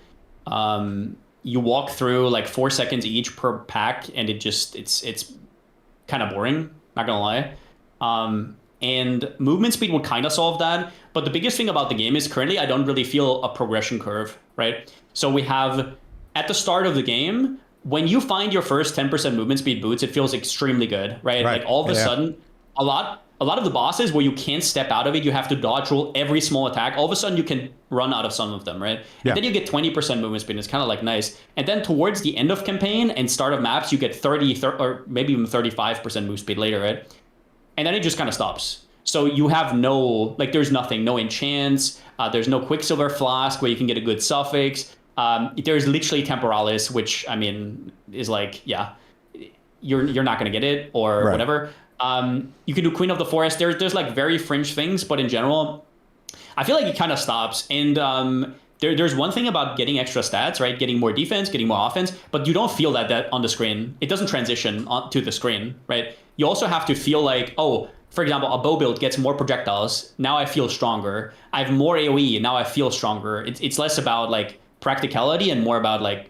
You walk through like 4 seconds each per pack, and it's kind of boring, not gonna lie. And movement speed would kind of solve that. But the biggest thing about the game is currently I don't really feel a progression curve, right? So we have at the start of the game, when you find your first 10% movement speed boots, it feels extremely good, right? Like all of a sudden, a lot of the bosses where you can't step out of it, you have to dodge roll every small attack. All of a sudden you can run out of some of them, right? And then you get 20% movement speed. It's kind of like nice. And then towards the end of campaign and start of maps, you get 30 or maybe even 35% move speed later, right? And then it just kind of stops. So you have there's nothing, no enchants. There's no Quicksilver Flask where you can get a good suffix. There's literally Temporalis, which I mean is like, you're not gonna get it or whatever. You can do Queen of the Forest. There's like very fringe things, but in general, I feel like it kind of stops. And there's one thing about getting extra stats, right? Getting more defense, getting more offense, but you don't feel that on the screen. It doesn't transition to the screen, right? You also have to feel like, oh, for example, a bow build gets more projectiles. Now I feel stronger. I have more AoE. Now I feel stronger. It's less about like practicality and more about like,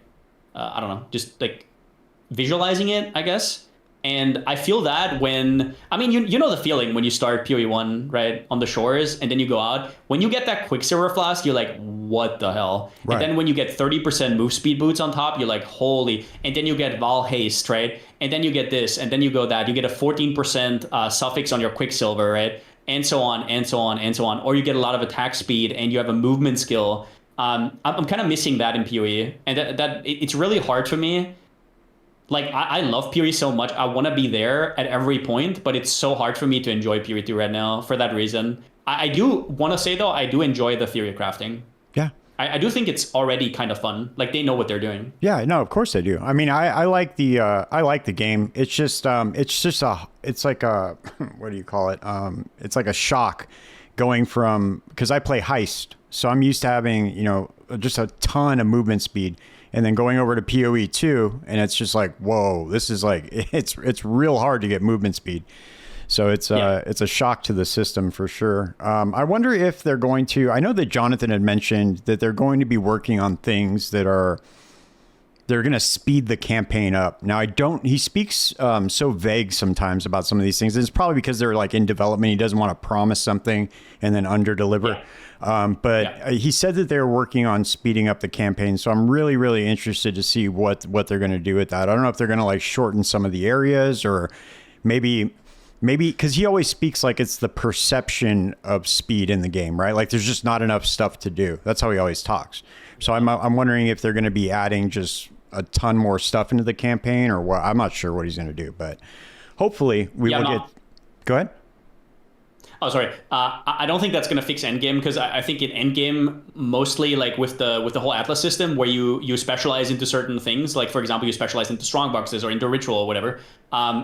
I don't know, just like visualizing it, I guess. And I feel that when, I mean, you know the feeling when you start POE1, right, on the shores, and then you go out. When you get that Quicksilver Flask, you're like, what the hell? Right. And then when you get 30% move speed boots on top, you're like, holy. And then you get Val Haste, right? And then you get this, and then you go that. You get a 14% suffix on your Quicksilver, right? And so on, and so on, and so on. Or you get a lot of attack speed, and you have a movement skill. I'm kind of missing that in POE. And it's really hard for me. Like, I love POE so much. I want to be there at every point, but it's so hard for me to enjoy POE2 right now for that reason. I do want to say, though, I do enjoy the theory crafting. Yeah. I do think it's already kind of fun. Like, they know what they're doing. Yeah, no, of course they do. I mean, I like the game. It's just it's like a, what do you call it? It's like a shock going from, because I play Heist. So I'm used to having, just a ton of movement speed. And then going over to POE2, and it's just like, whoa, this is like, it's real hard to get movement speed. So it's a shock to the system for sure. I wonder if they're going to, I know that Jonathan had mentioned that they're going to be working on things they're going to speed the campaign up. Now, he speaks so vague sometimes about some of these things. It's probably because they're like in development. He doesn't want to promise something and then under-deliver. Yeah. But he said that they're working on speeding up the campaign. So I'm really, really interested to see what they're going to do with that. I don't know if they're going to like shorten some of the areas, or maybe because he always speaks like it's the perception of speed in the game, right? Like there's just not enough stuff to do. That's how he always talks. So I'm wondering if they're going to be adding just a ton more stuff into the campaign, or what. I'm not sure what he's going to do, but hopefully we will get. Go ahead. Oh, sorry. I don't think that's going to fix endgame, because I think in endgame, mostly like with the whole Atlas system, where you specialize into certain things, like for example, you specialize into strong boxes or into ritual or whatever.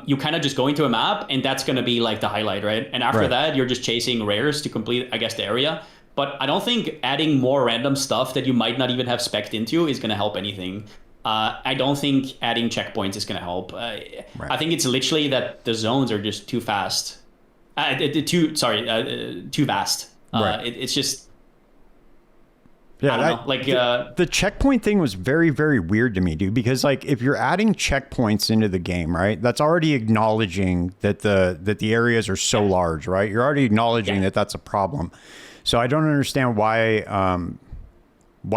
You kind of just go into a map, and that's going to be like the highlight, right? And after that, you're just chasing rares to complete, I guess, the area. But I don't think adding more random stuff that you might not even have spec'd into is going to help anything. I don't think adding checkpoints is going to help. I think it's literally that the zones are just too fast. Too vast. It's just, I don't know. Like the checkpoint thing was very, very weird to me, dude. Because like if you're adding checkpoints into the game, right, that's already acknowledging that the areas are so large, right? You're already acknowledging that that's a problem. So I don't understand why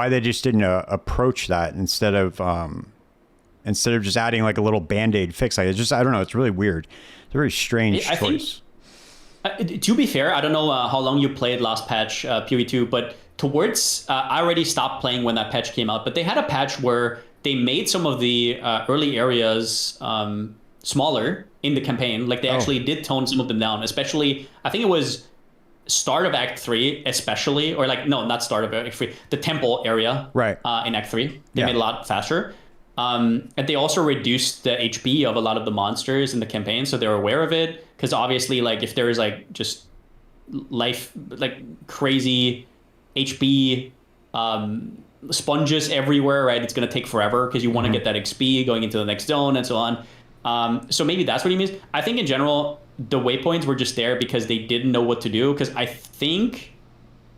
they just didn't approach that instead of instead of just adding like a little Band-Aid fix. Like, it's just, I don't know, it's really weird. It's a very strange choice. To be fair, I don't know how long you played last patch, POE2, but towards, I already stopped playing when that patch came out, but they had a patch where they made some of the early areas smaller in the campaign. Like they actually did tone some of them down, especially, I think it was start of Act 3 especially, or like, no, not start of Act 3, the temple area in Act 3. They made it a lot faster. And they also reduced the HP of a lot of the monsters in the campaign, so they're aware of it. Because obviously, like, if there is like just life, like crazy HP sponges everywhere, right? It's gonna take forever because you want to get that XP going into the next zone and so on. So maybe that's what he means. I think in general, the waypoints were just there because they didn't know what to do. Because I think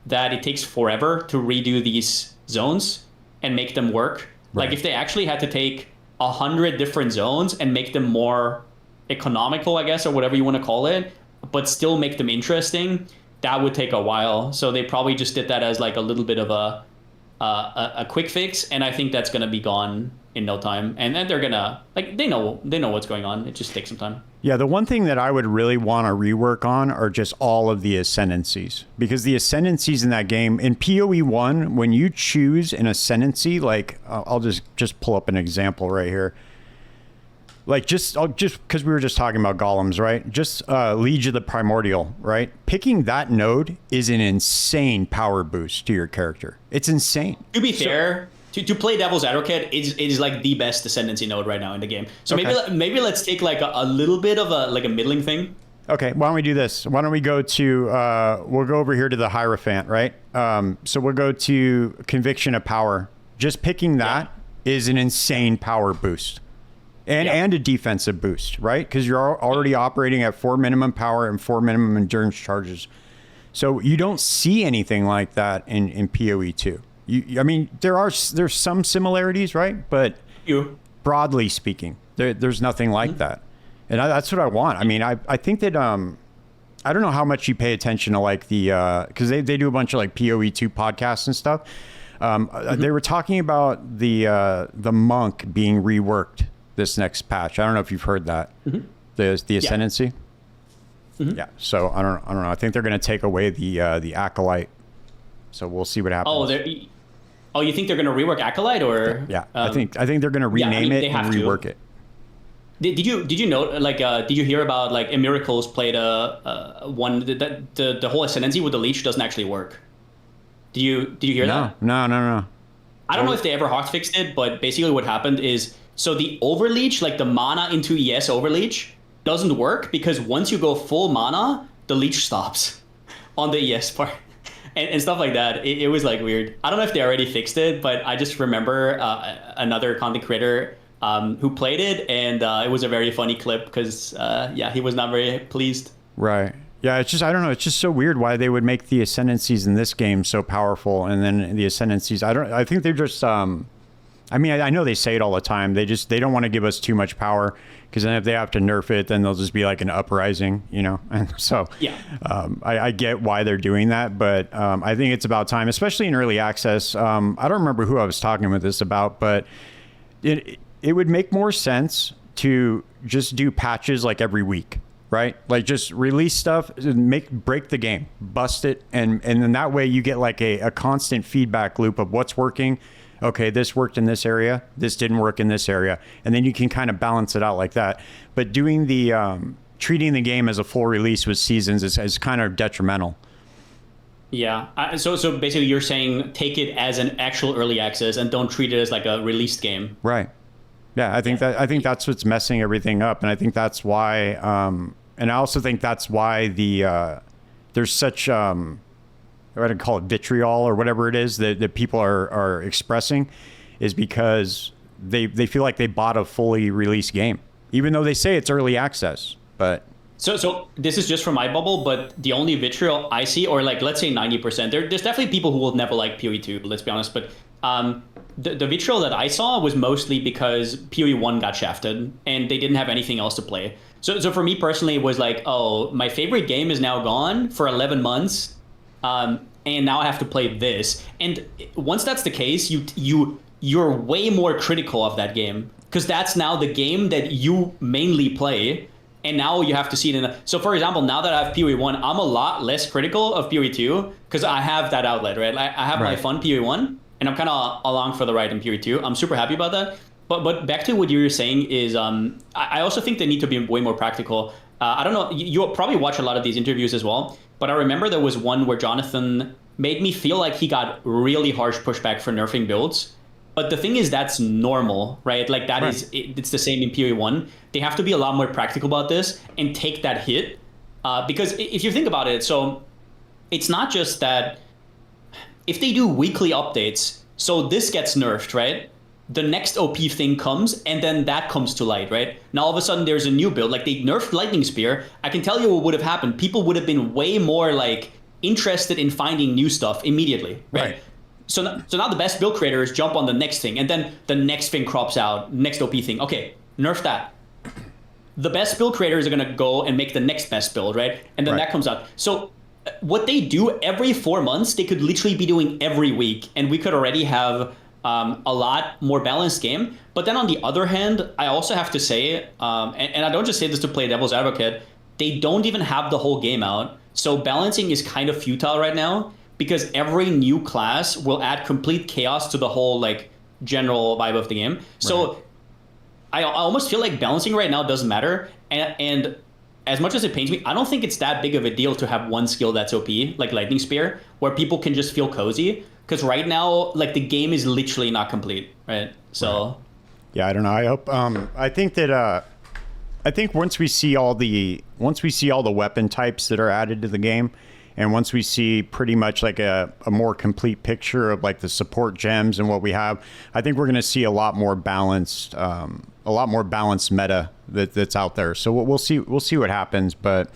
that it takes forever to redo these zones and make them work. Like if they actually had to take 100 different zones and make them more economical, I guess, or whatever you want to call it, but still make them interesting, that would take a while. So they probably just did that as like a little bit of a quick fix, and I think that's gonna be gone in no time. And then they're gonna, like, they know what's going on. It just takes some time. Yeah, the one thing that I would really want to rework on are just all of the ascendancies, because the ascendancies in that game in POE1, when you choose an ascendancy, like I'll just pull up an example right here. Like just because we were just talking about golems, right? Just Liege of the Primordial, right? Picking that node is an insane power boost to your character. It's insane. To be fair, to play devil's advocate, it is like the best ascendancy node right now in the game. So maybe let's take like a little bit of a middling thing. Okay, why don't we do this? Why don't we go to we'll go over here to the Hierophant, right? So we'll go to Conviction of Power. Just picking that is an insane power boost. And a defensive boost, right? Because you're already operating at 4 minimum power and 4 minimum endurance charges. So you don't see anything like that in POE2. I mean, there's some similarities, right? But broadly speaking, there's nothing like that. And that's what I want. I mean, I think that, I don't know how much you pay attention to like the, because they do a bunch of like POE2 podcasts and stuff. They were talking about the monk being reworked this next patch. I don't know if you've heard that. The ascendancy. Yeah. So I don't know. I think they're going to take away the acolyte. So we'll see what happens. You think they're going to rework acolyte, or? Yeah. I think they're going to rename it and rework it. Did you know, like, did you hear about, like, Miracles played the whole ascendancy with the leech doesn't actually work? Did you hear that? No. I don't know if they ever hotfixed it, but basically what happened is, so the overleech, like the mana into ES overleech, doesn't work because once you go full mana, the leech stops on the ES part and stuff like that. It was like weird. I don't know if they already fixed it, but I just remember another content creator who played it, and it was a very funny clip because, he was not very pleased. Right. Yeah, it's just, I don't know. It's just so weird why they would make the ascendancies in this game so powerful, and then the ascendancies, I think they're just, I mean, I know they say it all the time. They don't want to give us too much power, because then if they have to nerf it, then they'll just be like an uprising, you know? And so I get why they're doing that, but I think it's about time, especially in early access. I don't remember who I was talking with this about, but it would make more sense to just do patches like every week, right? Like just release stuff, break the game, bust it, and then that way you get like a constant feedback loop of what's working. Okay, this worked in this area, this didn't work in this area, and then you can kind of balance it out like that. But doing treating the game as a full release with seasons is kind of detrimental. Yeah. So basically, you're saying take it as an actual early access and don't treat it as like a released game. Right. Yeah, I think that's what's messing everything up, and I think that's why. And I also think that's why there's such. I'd call it vitriol or whatever it is that people are expressing, is because they feel like they bought a fully released game, even though they say it's early access. But so this is just from my bubble, but the only vitriol I see, or like let's say 90%, there's definitely people who will never like POE2, let's be honest, but the vitriol that I saw was mostly because POE1 got shafted and they didn't have anything else to play. So for me personally, it was like, oh, my favorite game is now gone for 11 months. And now I have to play this. And once that's the case, you you're way more critical of that game because that's now the game that you mainly play. And now you have to see it in so for example, now that I have POE1, I'm a lot less critical of POE2 because I have that outlet, right? I have my fun POE1 and I'm kind of along for the ride in POE2. I'm super happy about that. But back to what you were saying is I also think they need to be way more practical. I don't know, you'll probably watch a lot of these interviews as well, but I remember there was one where Jonathan made me feel like he got really harsh pushback for nerfing builds. But the thing is, that's normal, right? Like that is, it's the same in POE1. They have to be a lot more practical about this and take that hit. Because if you think about it, so it's not just that if they do weekly updates, so this gets nerfed, right? The next OP thing comes and then that comes to light, right? Now all of a sudden there's a new build, like they nerfed Lightning Spear. I can tell you what would have happened. People would have been way more like interested in finding new stuff immediately, right? So now the best build creators jump on the next thing, and then the next thing crops out, next OP thing. Okay, nerf that. The best build creators are gonna go and make the next best build, right? And then that comes out. So what they do every 4 months, they could literally be doing every week, and we could already have a lot more balanced game. But then on the other hand, I also have to say, and I don't just say this to play devil's advocate, they don't even have the whole game out. So balancing is kind of futile right now, because every new class will add complete chaos to the whole like general vibe of the game. So I almost feel like balancing right now doesn't matter. And as much as it pains me, I don't think it's that big of a deal to have one skill that's OP, like Lightning Spear, where people can just feel cozy. Because right now, like the game is literally not complete, right? So, yeah, I don't know. I hope. I think that. I think once we see all the weapon types that are added to the game, and once we see pretty much like a more complete picture of like the support gems and what we have, I think we're going to see a lot more balanced meta that's out there. So we'll see what happens. But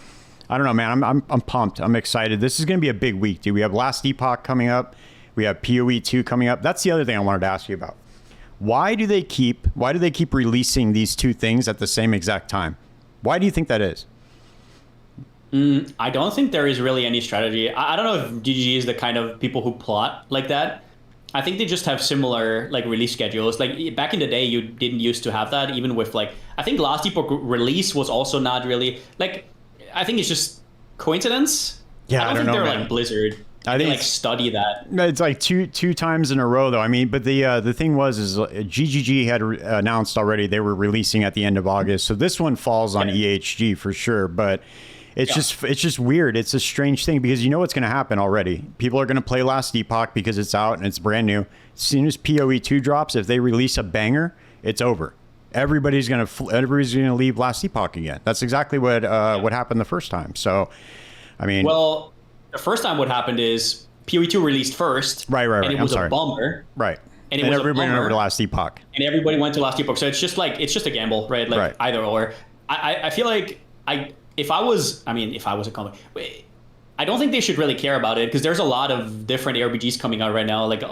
I don't know, man. I'm pumped. I'm excited. This is going to be a big week, dude. We have Last Epoch coming up. We have POE2 coming up. That's the other thing I wanted to ask you about. Why do they keep releasing these two things at the same exact time? Why do you think that is? I don't think there is really any strategy. I don't know if GG is the kind of people who plot like that. I think they just have similar like release schedules. Like back in the day, you didn't used to have that. Even with like, I think Last Epoch release was also not really like. I think it's just coincidence. Yeah, I don't know, they're man. Like Blizzard. I think like study that. It's like two times in a row, though. I mean, but the thing was GGG had announced already they were releasing at the end of August, so this one falls on EHG for sure. But it's just weird. It's a strange thing because you know what's going to happen already. People are going to play Last Epoch because it's out and it's brand new. As soon as POE2 drops, if they release a banger, it's over. Everybody's gonna leave Last Epoch again. That's exactly what happened the first time. So, I mean, well. The first time what happened is POE2 released first. Right. And it was a bummer. Right. And everybody went over to Last Epoch. And everybody went to Last Epoch. So it's just a gamble, right? Like either or. I feel like if I was a company, I don't think they should really care about it because there's a lot of different ARPGs coming out right now, like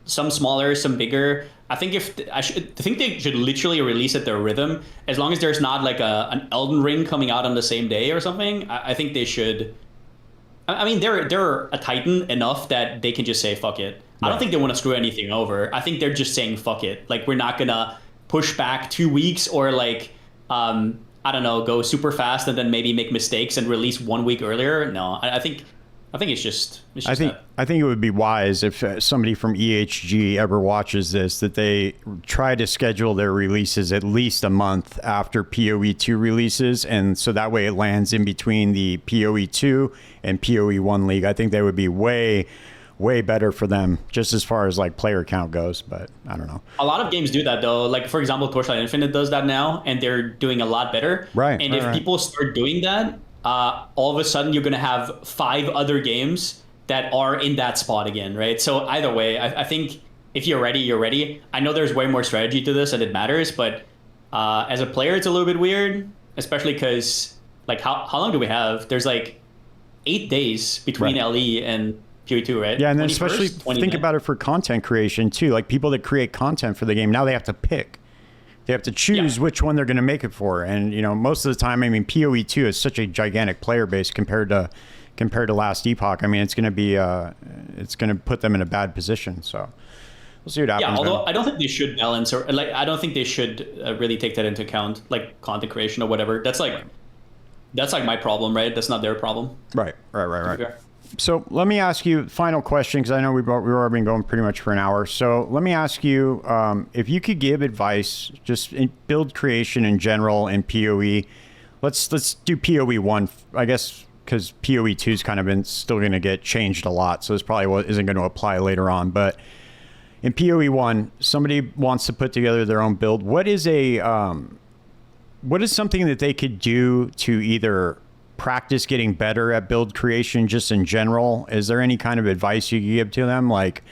some smaller, some bigger. I think they should literally release at their rhythm, as long as there's not like an Elden Ring coming out on the same day or something. I think they should. I mean, they're a titan enough that they can just say fuck it. I don't think they want to screw anything over. I think they're just saying fuck it. Like we're not gonna push back 2 weeks or like I don't know, go super fast and then maybe make mistakes and release 1 week earlier. No, I think it's just I think it would be wise if somebody from EHG ever watches this that they try to schedule their releases at least a month after POE2 releases, and so that way it lands in between the POE2 and POE1 league. I think that would be way better for them just as far as like player count goes, but I don't know. A lot of games do that though. Like for example, Torchlight Infinite does that now and they're doing a lot better. Right. And if people start doing that, all of a sudden you're going to have 5 other games that are in that spot again, right? So either way, I think if you're ready, you're ready. I know there's way more strategy to this and it matters, but as a player, it's a little bit weird, especially because like how long do we have? There's like 8 days between LE and POE2, right? Yeah, and then especially think about it for content creation too. Like people that create content for the game, now they have to pick. They have to choose which one they're going to make it for. And, you know, most of the time, I mean, POE2 is such a gigantic player base compared to Last Epoch. I mean, it's going to put them in a bad position. So We'll see what happens. Yeah, although man. I don't think they should balance, or like I don't think they should really take that into account, like content creation or whatever. That's like my problem, right? That's not their problem. Right. Okay. So let me ask you final question, because I know we've already been going pretty much for an hour. So let me ask you, if you could give advice just in build creation in general and POE. Let's do POE1, I guess, because POE2 is kind of been still going to get changed a lot. So this probably isn't going to apply later on. But in POE1, somebody wants to put together their own build. What is something that they could do to either practice getting better at build creation just in general? Is there any kind of advice you could give to them, like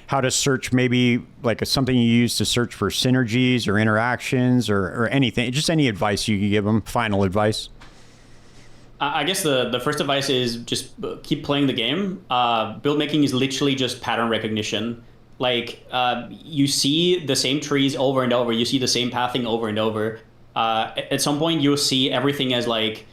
how to search, maybe like something you use to search for synergies or interactions or anything? Just any advice you could give them, final advice? I guess the first advice is just keep playing the game. Build making is literally just pattern recognition. Like you see the same trees over and over, you see the same pathing over and over. At some point you'll see everything as like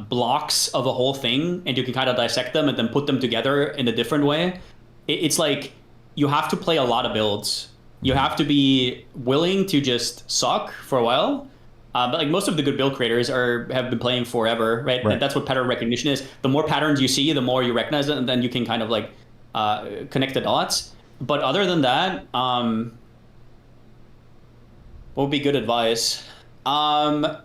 blocks of a whole thing, and you can kind of dissect them and then put them together in a different way. It's like you have to play a lot of builds. You have to be willing to just suck for a while. But like most of the good build creators have been playing forever, right? And that's what pattern recognition is. The more patterns you see, the more you recognize it, and then you can kind of like connect the dots. But other than that, what would be good advice? So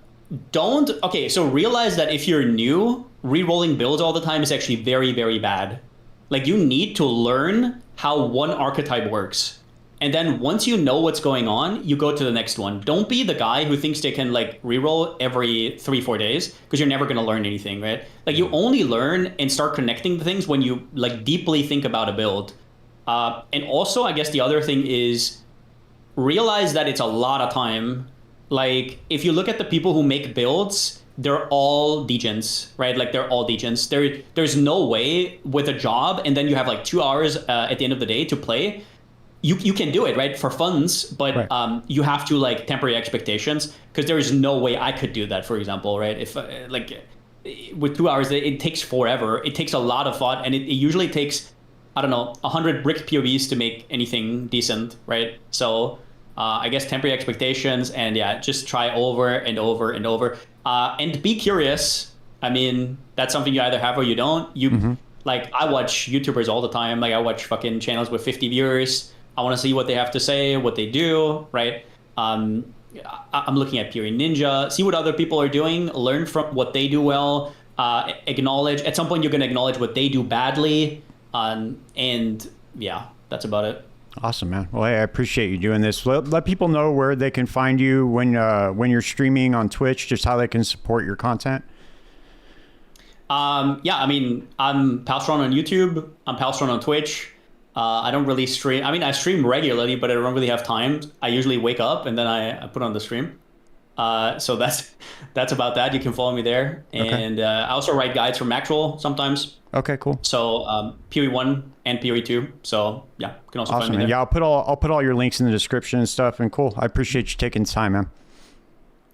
realize that if you're new, re-rolling builds all the time is actually very, very bad. Like you need to learn how one archetype works. And then once you know what's going on, you go to the next one. Don't be the guy who thinks they can like re-roll every 3-4 days, because you're never going to learn anything, right? Like you only learn and start connecting the things when you like deeply think about a build. And also, I guess the other thing is realize that it's a lot of time. Like if you look at the people who make builds, they're all degens, right? Like they're all degens. There's no way with a job and then you have like 2 hours at the end of the day to play. You can do it, right, for funds, but you have to like temper your expectations, because there is no way I could do that, for example, right? If like with 2 hours, it takes forever. It takes a lot of thought, and it usually takes, I don't know, 100 brick POVs to make anything decent, right? So I guess temper your expectations, and yeah, just try over and over and over, and be curious. I mean, that's something you either have or you don't. Like I watch YouTubers all the time. Like I watch fucking channels with 50 viewers. I want to see what they have to say, what they do, right? I'm looking at POE Ninja, see what other people are doing, learn from what they do well, acknowledge. At some point, you're going to acknowledge what they do badly, and yeah, that's about it. Awesome, man. Well, hey, I appreciate you doing this. Let people know where they can find you when you're streaming on Twitch, just how they can support your content. Yeah, I mean, I'm Palsteron on YouTube. I'm Palsteron on Twitch. I don't really stream. I mean, I stream regularly, but I don't really have time. I usually wake up and then I put on the stream. So that's about that. You can follow me there. And I also write guides for Maxwell sometimes. Okay, cool. So POE1 and POE2. So yeah, you can also find me there. Yeah, I'll put all your links in the description and stuff. And cool. I appreciate you taking the time, man.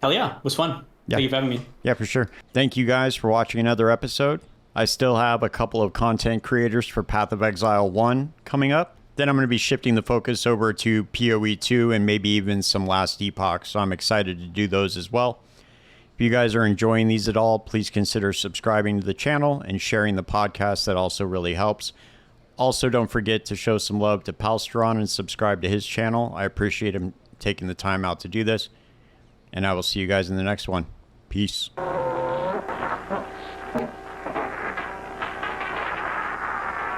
Hell yeah, it was fun. Thank you for having me. Yeah, for sure. Thank you guys for watching another episode. I still have a couple of content creators for Path of Exile 1 coming up. Then I'm going to be shifting the focus over to POE2 and maybe even some Last Epoch. So I'm excited to do those as well. If you guys are enjoying these at all, please consider subscribing to the channel and sharing the podcast. That also really helps. Also, don't forget to show some love to Palsteron and subscribe to his channel. I appreciate him taking the time out to do this. And I will see you guys in the next one. Peace.